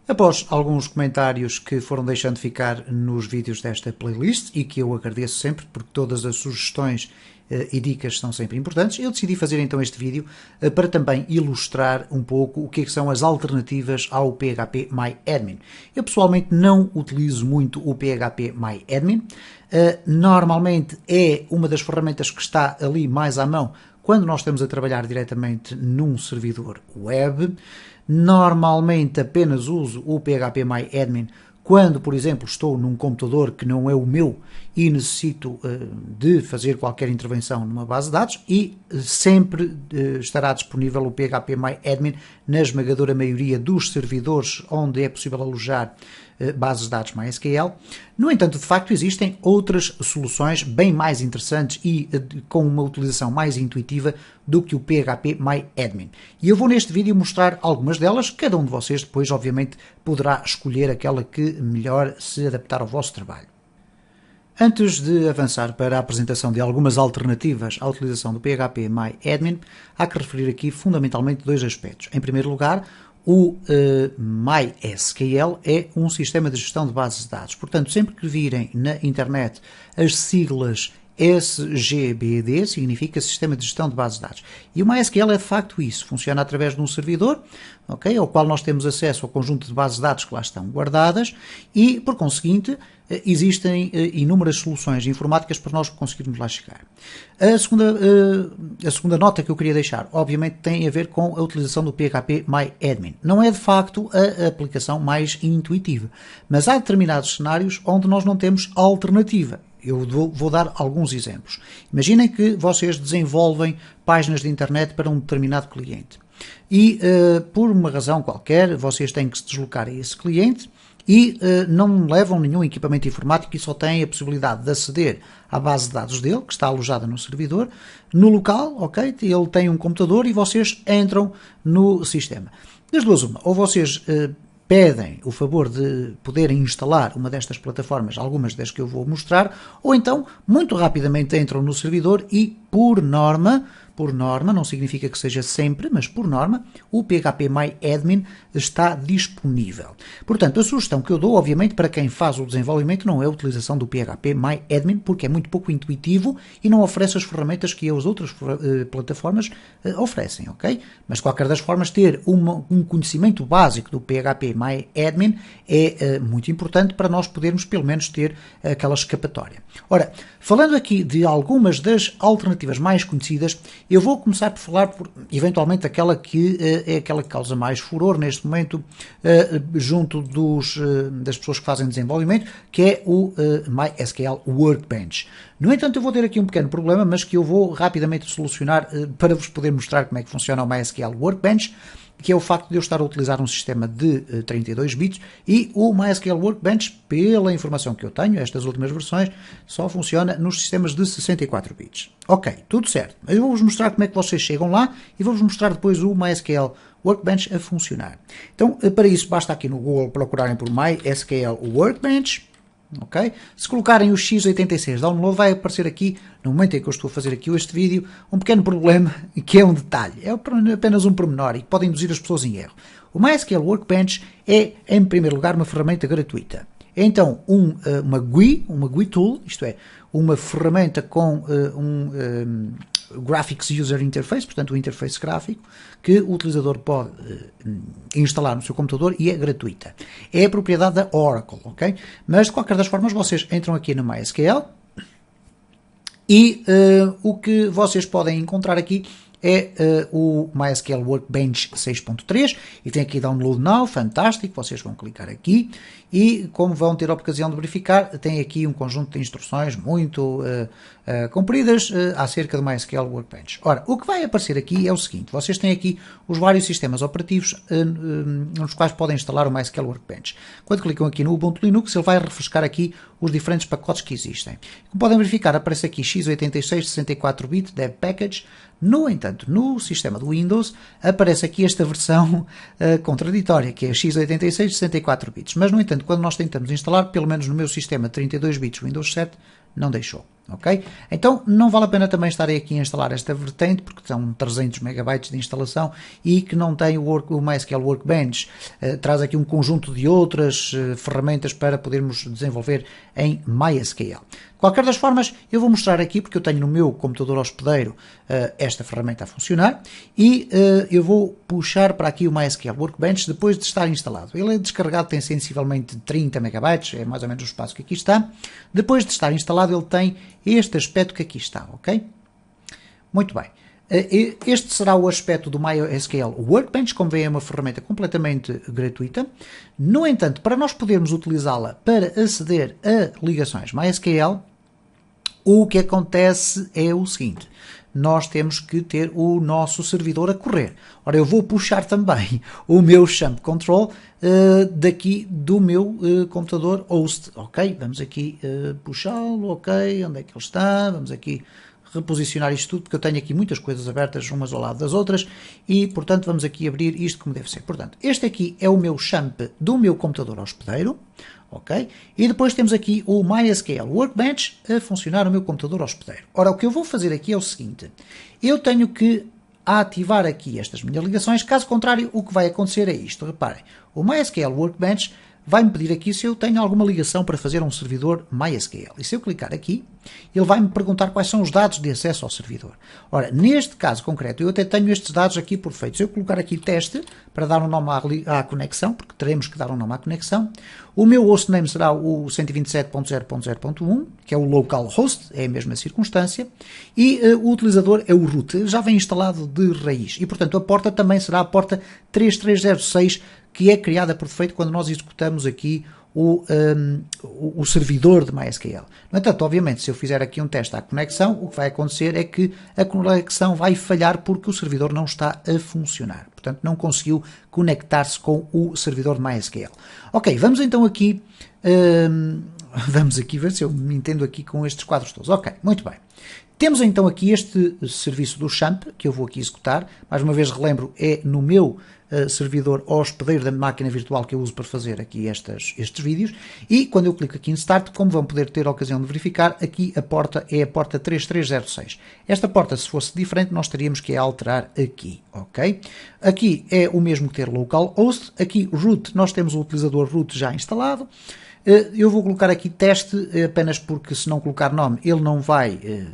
Após alguns comentários que foram deixando ficar nos vídeos desta playlist e que eu agradeço sempre porque todas as sugestões e dicas são sempre importantes, eu decidi fazer então este vídeo para também ilustrar um pouco o que são as alternativas ao PHP MyAdmin. Eu pessoalmente não utilizo muito o PHP MyAdmin, normalmente é uma das ferramentas que está ali mais à mão quando nós estamos a trabalhar diretamente num servidor web. Normalmente apenas uso o PHP MyAdmin quando, por exemplo, estou num computador que não é o meu e necessito de fazer qualquer intervenção numa base de dados, e sempre estará disponível o PHP MyAdmin na esmagadora maioria dos servidores onde é possível alojar bases de dados MySQL. No entanto, de facto, existem outras soluções bem mais interessantes e com uma utilização mais intuitiva do que o PHP MyAdmin. E eu vou neste vídeo mostrar algumas delas, cada um de vocês depois, obviamente, poderá escolher aquela que melhor se adaptar ao vosso trabalho. Antes de avançar para a apresentação de algumas alternativas à utilização do PHP MyAdmin, há que referir aqui fundamentalmente dois aspectos. Em primeiro lugar, o MySQL é um sistema de gestão de bases de dados. Portanto, sempre que virem na internet as siglas SGBD, significa Sistema de Gestão de Bases de Dados. E o MySQL é de facto isso, funciona através de um servidor, okay, ao qual nós temos acesso ao conjunto de bases de dados que lá estão guardadas e, por conseguinte, existem inúmeras soluções informáticas para nós conseguirmos lá chegar. A segunda nota que eu queria deixar, obviamente, tem a ver com a utilização do PHP MyAdmin. Não é de facto a aplicação mais intuitiva, mas há determinados cenários onde nós não temos alternativa. Eu vou dar alguns exemplos. Imaginem que vocês desenvolvem páginas de internet para um determinado cliente e, por uma razão qualquer, vocês têm que se deslocar a esse cliente e não levam nenhum equipamento informático e só têm a possibilidade de aceder à base de dados dele, que está alojada no servidor, no local, ok? Ele tem um computador e vocês entram no sistema. Das duas uma, ou vocês pedem o favor de poderem instalar uma destas plataformas, algumas das que eu vou mostrar, ou então, muito rapidamente entram no servidor e, por norma, não significa que seja sempre, mas por norma, o PHP MyAdmin está disponível. Portanto, a sugestão que eu dou, obviamente, para quem faz o desenvolvimento não é a utilização do PHP MyAdmin, porque é muito pouco intuitivo e não oferece as ferramentas que as outras plataformas oferecem, ok? Mas, de qualquer das formas, ter um conhecimento básico do PHP MyAdmin é muito importante para nós podermos, pelo menos, ter aquela escapatória. Ora, falando aqui de algumas das alternativas mais conhecidas, eu vou começar por falar, eventualmente, aquela que é aquela que causa mais furor neste momento junto das pessoas que fazem desenvolvimento, que é o MySQL Workbench. No entanto, eu vou ter aqui um pequeno problema, mas que eu vou rapidamente solucionar para vos poder mostrar como é que funciona o MySQL Workbench, que é o facto de eu estar a utilizar um sistema de 32 bits e o MySQL Workbench, pela informação que eu tenho, estas últimas versões, só funciona nos sistemas de 64 bits. Ok, tudo certo. Eu vou-vos mostrar como é que vocês chegam lá e vou-vos mostrar depois o MySQL Workbench a funcionar. Então, para isso, basta aqui no Google procurarem por MySQL Workbench. Okay? Se colocarem o x86 download, vai aparecer aqui, no momento em que eu estou a fazer aqui este vídeo, um pequeno problema, que é um detalhe, é apenas um pormenor e que pode induzir as pessoas em erro. O MySQL Workbench é, em primeiro lugar, uma ferramenta gratuita. É então uma GUI tool, isto é, uma ferramenta com Graphics User Interface, portanto um interface gráfico, que o utilizador pode instalar no seu computador e é gratuita. É a propriedade da Oracle, ok? Mas de qualquer das formas vocês entram aqui no MySQL e o que vocês podem encontrar aqui é o MySQL Workbench 6.3 e tem aqui Download Now, fantástico, vocês vão clicar aqui e, como vão ter a ocasião de verificar, tem aqui um conjunto de instruções muito compridas acerca do MySQL Workbench. Ora, o que vai aparecer aqui é o seguinte, vocês têm aqui os vários sistemas operativos nos quais podem instalar o MySQL Workbench. Quando clicam aqui no Ubuntu Linux, ele vai refrescar aqui os diferentes pacotes que existem. Como podem verificar, aparece aqui x86 64-bit Dev Package. No entanto, no sistema do Windows aparece aqui esta versão contraditória, que é x86 64 bits. Mas, no entanto, quando nós tentamos instalar, pelo menos no meu sistema 32 bits Windows 7, não deixou. ok? Então não vale a pena também estar aqui a instalar esta vertente, porque são 300 megabytes de instalação e que não tem o MySQL Workbench. Traz aqui um conjunto de outras ferramentas para podermos desenvolver em MySQL. De qualquer das formas, eu vou mostrar aqui, porque eu tenho no meu computador hospedeiro esta ferramenta a funcionar, e eu vou puxar para aqui o MySQL Workbench depois de estar instalado. Ele é descarregado, tem sensivelmente 30 megabytes, é mais ou menos o espaço que aqui está. Depois de estar instalado, ele tem este aspecto que aqui está, ok? Muito bem. Este será o aspecto do MySQL Workbench, como vê é uma ferramenta completamente gratuita. No entanto, para nós podermos utilizá-la para aceder a ligações MySQL, o que acontece é o seguinte: nós temos que ter o nosso servidor a correr. Ora, eu vou puxar também o meu champ control daqui do meu computador host, ok? Vamos aqui puxá-lo, ok? Onde é que ele está? Vamos aqui reposicionar isto tudo, porque eu tenho aqui muitas coisas abertas umas ao lado das outras e, portanto, vamos aqui abrir isto como deve ser. Portanto, este aqui é o meu champ do meu computador hospedeiro, ok? E depois temos aqui o MySQL Workbench a funcionar no meu computador hospedeiro. Ora, o que eu vou fazer aqui é o seguinte: eu tenho que ativar aqui estas minhas ligações, caso contrário, o que vai acontecer é isto. Reparem, o MySQL Workbench vai-me pedir aqui se eu tenho alguma ligação para fazer a um servidor MySQL. E se eu clicar aqui, ele vai-me perguntar quais são os dados de acesso ao servidor. Ora, neste caso concreto, eu até tenho estes dados aqui por defeito. Se eu colocar aqui teste, para dar um nome à conexão, porque teremos que dar um nome à conexão, o meu hostname será o 127.0.0.1, que é o localhost, é a mesma circunstância, e o utilizador é o root, já vem instalado de raiz. E, portanto, a porta também será a porta 3306, que é criada por defeito quando nós executamos aqui o servidor de MySQL. No entanto, obviamente, se eu fizer aqui um teste à conexão, o que vai acontecer é que a conexão vai falhar porque o servidor não está a funcionar. Portanto, não conseguiu conectar-se com o servidor de MySQL. Ok, vamos então aqui, vamos aqui ver se eu me entendo aqui com estes quadros todos. Ok, muito bem. Temos então aqui este serviço do champ, que eu vou aqui executar. Mais uma vez relembro, é no meu servidor hospedeiro da máquina virtual que eu uso para fazer aqui estes vídeos. E quando eu clico aqui em Start, como vão poder ter a ocasião de verificar, aqui a porta é a porta 3306. Esta porta, se fosse diferente, nós teríamos que alterar aqui, ok? Aqui é o mesmo que ter localhost. Aqui root, nós temos o utilizador root já instalado. Eu vou colocar aqui teste apenas porque se não colocar nome ele não vai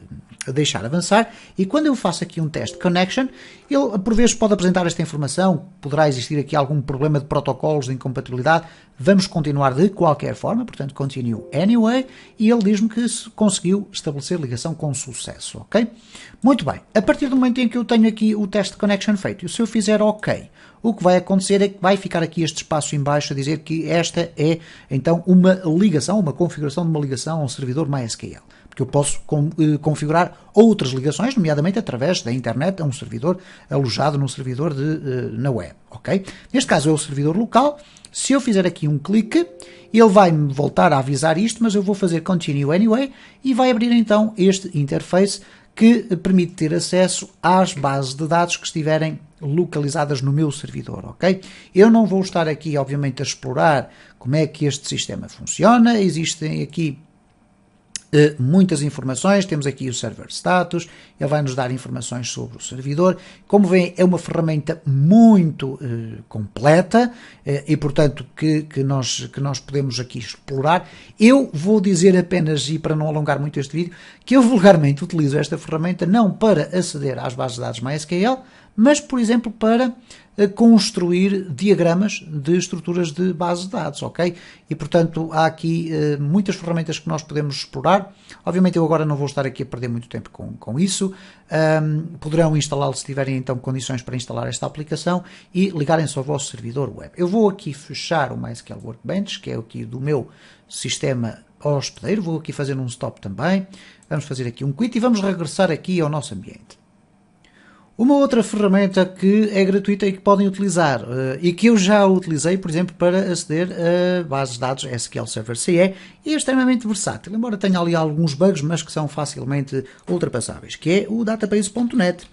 deixar avançar, e quando eu faço aqui um teste connection, ele por vezes pode apresentar esta informação, poderá existir aqui algum problema de protocolos de incompatibilidade, vamos continuar de qualquer forma, portanto continue anyway, e ele diz-me que conseguiu estabelecer ligação com sucesso, ok? Muito bem, a partir do momento em que eu tenho aqui o teste connection feito, e se eu fizer ok, o que vai acontecer é que vai ficar aqui este espaço em baixo a dizer que esta é então uma ligação, uma configuração de uma ligação a um servidor MySQL. Porque eu posso configurar outras ligações, nomeadamente através da internet, a um servidor alojado num servidor na web, ok? Neste caso é o servidor local. Se eu fizer aqui um clique, ele vai-me voltar a avisar isto, mas eu vou fazer Continue Anyway e vai abrir então este interface que permite ter acesso às bases de dados que estiverem localizadas no meu servidor, ok? Eu não vou estar aqui, obviamente, a explorar como é que este sistema funciona. Existem aqui muitas informações, temos aqui o server status, ele vai nos dar informações sobre o servidor. Como veem, é uma ferramenta muito completa e, portanto, que nós podemos aqui explorar. Eu vou dizer apenas, e para não alongar muito este vídeo, que eu vulgarmente utilizo esta ferramenta não para aceder às bases de dados MySQL, mas, por exemplo, para construir diagramas de estruturas de base de dados, ok? E, portanto, há aqui muitas ferramentas que nós podemos explorar. Obviamente, eu agora não vou estar aqui a perder muito tempo com isso. Poderão instalá-lo se tiverem, então, condições para instalar esta aplicação e ligarem-se ao vosso servidor web. Eu vou aqui fechar o MySQL Workbench, que é aqui do meu sistema hospedeiro. Vou aqui fazer um stop também. Vamos fazer aqui um quit e vamos regressar aqui ao nosso ambiente. Uma outra ferramenta que é gratuita e que podem utilizar, e que eu já utilizei, por exemplo, para aceder a bases de dados SQL Server CE, e é extremamente versátil, embora tenha ali alguns bugs, mas que são facilmente ultrapassáveis, que é o database.net.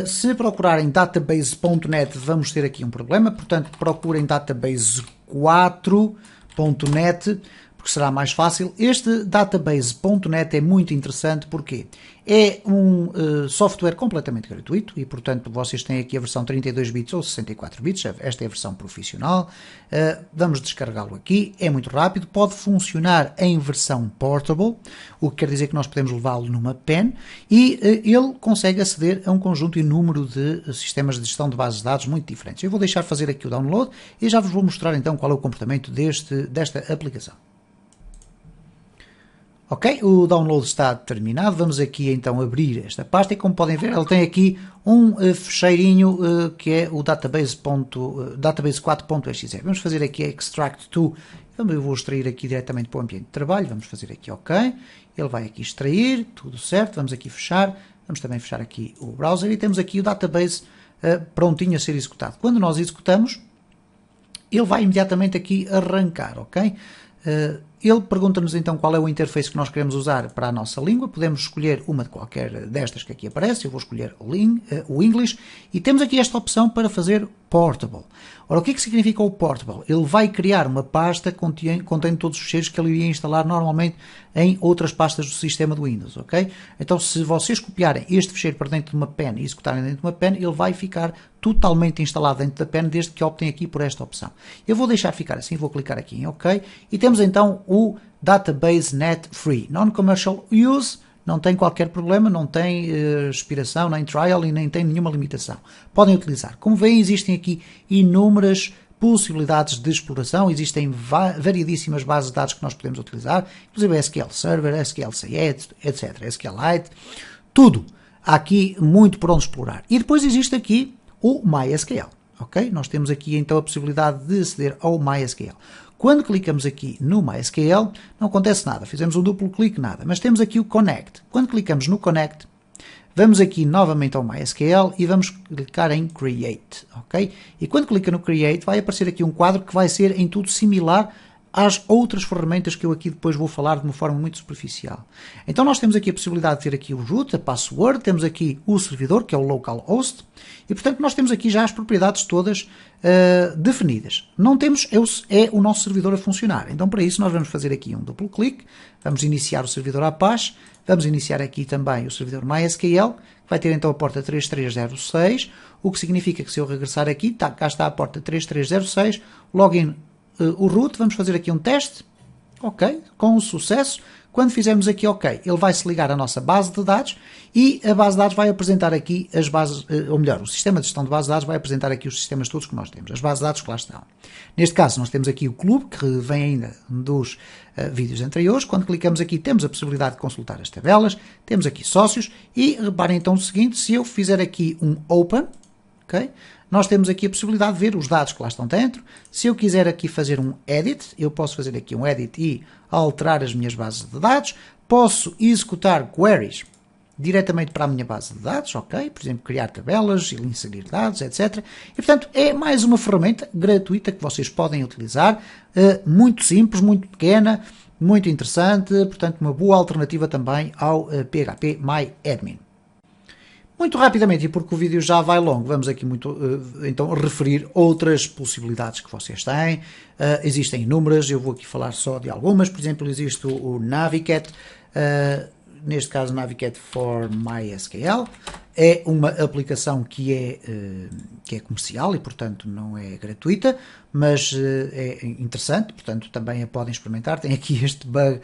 Se procurarem database.net vamos ter aqui um problema, portanto procurem database4.net, porque será mais fácil. Este database.net é muito interessante porque é um software completamente gratuito e, portanto, vocês têm aqui a versão 32 bits ou 64 bits, esta é a versão profissional. Vamos descarregá-lo aqui, é muito rápido, pode funcionar em versão portable, o que quer dizer que nós podemos levá-lo numa pen e ele consegue aceder a um conjunto e número de sistemas de gestão de bases de dados muito diferentes. Eu vou deixar fazer aqui o download e já vos vou mostrar então qual é o comportamento desta aplicação. Ok, o download está terminado, vamos aqui então abrir esta pasta e como podem ver ele tem aqui um fecheirinho que é o database4.exe. Vamos fazer aqui extract to, então eu vou extrair aqui diretamente para o ambiente de trabalho, vamos fazer aqui ok, ele vai aqui extrair, tudo certo, vamos aqui fechar, vamos também fechar aqui o browser e temos aqui o database prontinho a ser executado. Quando nós executamos, ele vai imediatamente aqui arrancar, ok? Ele pergunta-nos então qual é o interface que nós queremos usar para a nossa língua. Podemos escolher uma de qualquer destas que aqui aparece. Eu vou escolher o English e temos aqui esta opção para fazer Portable. Ora, o que é que significa o Portable? Ele vai criar uma pasta que contém todos os ficheiros que ele iria instalar normalmente em outras pastas do sistema do Windows, ok? Então, se vocês copiarem este ficheiro para dentro de uma pen e executarem dentro de uma pen, ele vai ficar totalmente instalado dentro da pen, desde que optem aqui por esta opção. Eu vou deixar ficar assim, vou clicar aqui em OK, e temos então o Database Net Free, Non-Commercial Use, não tem qualquer problema, não tem expiração, nem trial e nem tem nenhuma limitação. Podem utilizar. Como veem, existem aqui inúmeras possibilidades de exploração, existem variedíssimas bases de dados que nós podemos utilizar, inclusive SQL Server, SQL CE, etc., SQLite, tudo. Há aqui muito por onde explorar. E depois existe aqui o MySQL, ok? Nós temos aqui então a possibilidade de aceder ao MySQL. Quando clicamos aqui no MySQL, não acontece nada, fizemos um duplo clique, nada, mas temos aqui o Connect. Quando clicamos no Connect, vamos aqui novamente ao MySQL e vamos clicar em Create, ok? E quando clica no Create, vai aparecer aqui um quadro que vai ser em tudo similar às outras ferramentas que eu aqui depois vou falar de uma forma muito superficial. Então nós temos aqui a possibilidade de ter aqui o root, a password, temos aqui o servidor, que é o localhost, e portanto nós temos aqui já as propriedades todas definidas. Não temos, é o nosso servidor a funcionar. Então para isso nós vamos fazer aqui um duplo clique, vamos iniciar o servidor Apache, vamos iniciar aqui também o servidor MySQL, que vai ter então a porta 3306, o que significa que se eu regressar aqui, cá está a porta 3306, login o root, vamos fazer aqui um teste, ok, com sucesso. Quando fizermos aqui ok, ele vai se ligar à nossa base de dados e a base de dados vai apresentar aqui as bases, ou melhor, o sistema de gestão de base de dados vai apresentar aqui os sistemas todos que nós temos, as bases de dados que lá estão. Neste caso nós temos aqui o clube, que vem ainda dos vídeos anteriores. Quando clicamos aqui temos a possibilidade de consultar as tabelas, temos aqui sócios e reparem então o seguinte, se eu fizer aqui um open, ok, nós temos aqui a possibilidade de ver os dados que lá estão dentro. Se eu quiser aqui fazer um edit, eu posso fazer aqui um edit e alterar as minhas bases de dados. Posso executar queries diretamente para a minha base de dados, ok? Por exemplo, criar tabelas, inserir dados, etc. E, portanto, é mais uma ferramenta gratuita que vocês podem utilizar, muito simples, muito pequena, muito interessante, portanto, uma boa alternativa também ao PHP MyAdmin. Muito rapidamente, e porque o vídeo já vai longo, vamos aqui então referir outras possibilidades que vocês têm. Existem inúmeras, eu vou aqui falar só de algumas. Por exemplo, existe o Navicat, neste caso Navicat for MySQL. É uma aplicação que é comercial e, portanto, não é gratuita, mas é interessante, portanto, também a podem experimentar. Tem aqui este bug,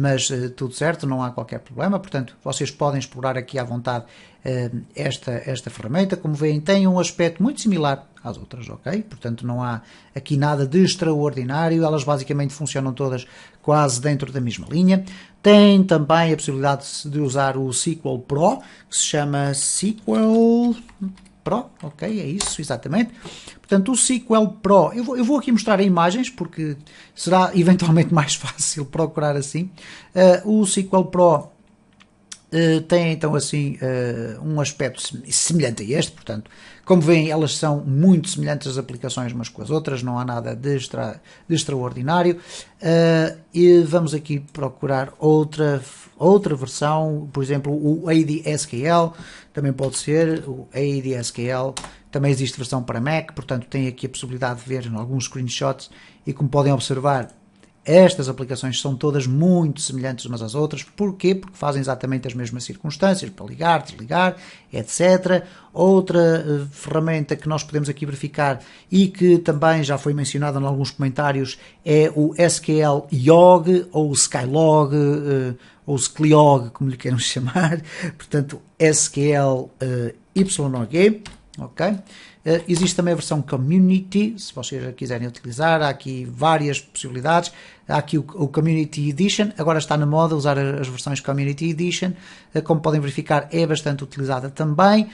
mas tudo certo, não há qualquer problema, portanto, vocês podem explorar aqui à vontade esta ferramenta. Como veem, tem um aspecto muito similar às outras, ok? Portanto, não há aqui nada de extraordinário, elas basicamente funcionam todas quase dentro da mesma linha. Tem também a possibilidade de usar o SQL Pro, que se chama SQL Pro, ok, é isso, exatamente. Portanto, o SQL Pro, eu vou aqui mostrar imagens, porque será eventualmente mais fácil procurar assim. O SQL Pro tem então assim um aspecto semelhante a este, portanto, como veem, elas são muito semelhantes as aplicações umas com as outras, não há nada de extraordinário. E vamos aqui procurar outra versão, por exemplo, o ADSQL, também pode ser, o ADSQL, também existe versão para Mac, portanto tem aqui a possibilidade de ver alguns screenshots e como podem observar, Estas aplicações são todas muito semelhantes umas às outras. Porquê? Porque fazem exatamente as mesmas circunstâncias, para ligar, desligar, etc. Outra ferramenta que nós podemos aqui verificar e que também já foi mencionada em alguns comentários é o SQL Yog ou Skylog ou Skylog, como lhe queiram chamar. Portanto, SQL YOG. Ok? Existe também a versão Community, se vocês a quiserem utilizar, há aqui várias possibilidades. Há aqui o Community Edition, agora está na moda usar as versões Community Edition, como podem verificar é bastante utilizada também,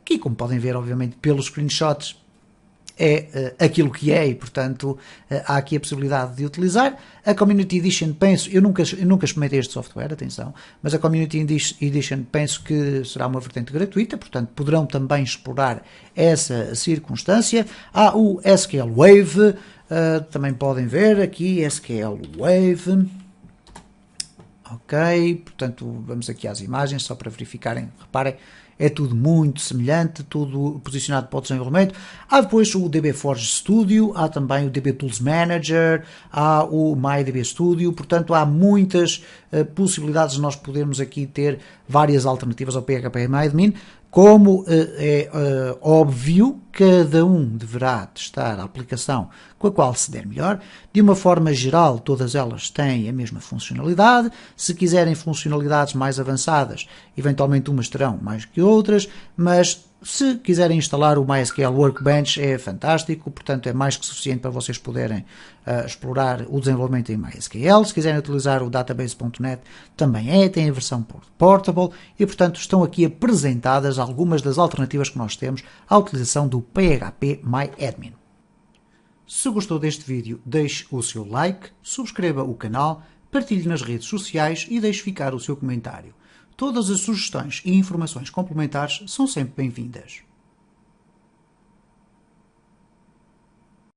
que como podem ver obviamente pelos screenshots é aquilo que é e portanto há aqui a possibilidade de utilizar. A Community Edition penso, eu nunca experimentei este software, atenção, mas a Community Edition penso que será uma vertente gratuita, portanto poderão também explorar essa circunstância. Há o SQL Wave, também podem ver aqui SQL Wave. Ok, portanto vamos aqui às imagens só para verificarem, reparem, é tudo muito semelhante, tudo posicionado para o desenvolvimento. Há depois o DB Forge Studio, há também o DB Tools Manager, há o MyDB Studio, portanto há muitas possibilidades de nós podermos aqui ter várias alternativas ao PHP-MyAdmin. Como é óbvio, cada um deverá testar a aplicação com a qual se der melhor. De uma forma geral, todas elas têm a mesma funcionalidade. Se quiserem funcionalidades mais avançadas, eventualmente umas terão mais que outras, mas se quiserem instalar o MySQL Workbench é fantástico, portanto é mais que suficiente para vocês poderem explorar o desenvolvimento em MySQL. Se quiserem utilizar o database.net também tem a versão portable e portanto estão aqui apresentadas algumas das alternativas que nós temos à utilização do PHP-MyAdmin. Se gostou deste vídeo, deixe o seu like, subscreva o canal, partilhe nas redes sociais e deixe ficar o seu comentário. Todas as sugestões e informações complementares são sempre bem-vindas.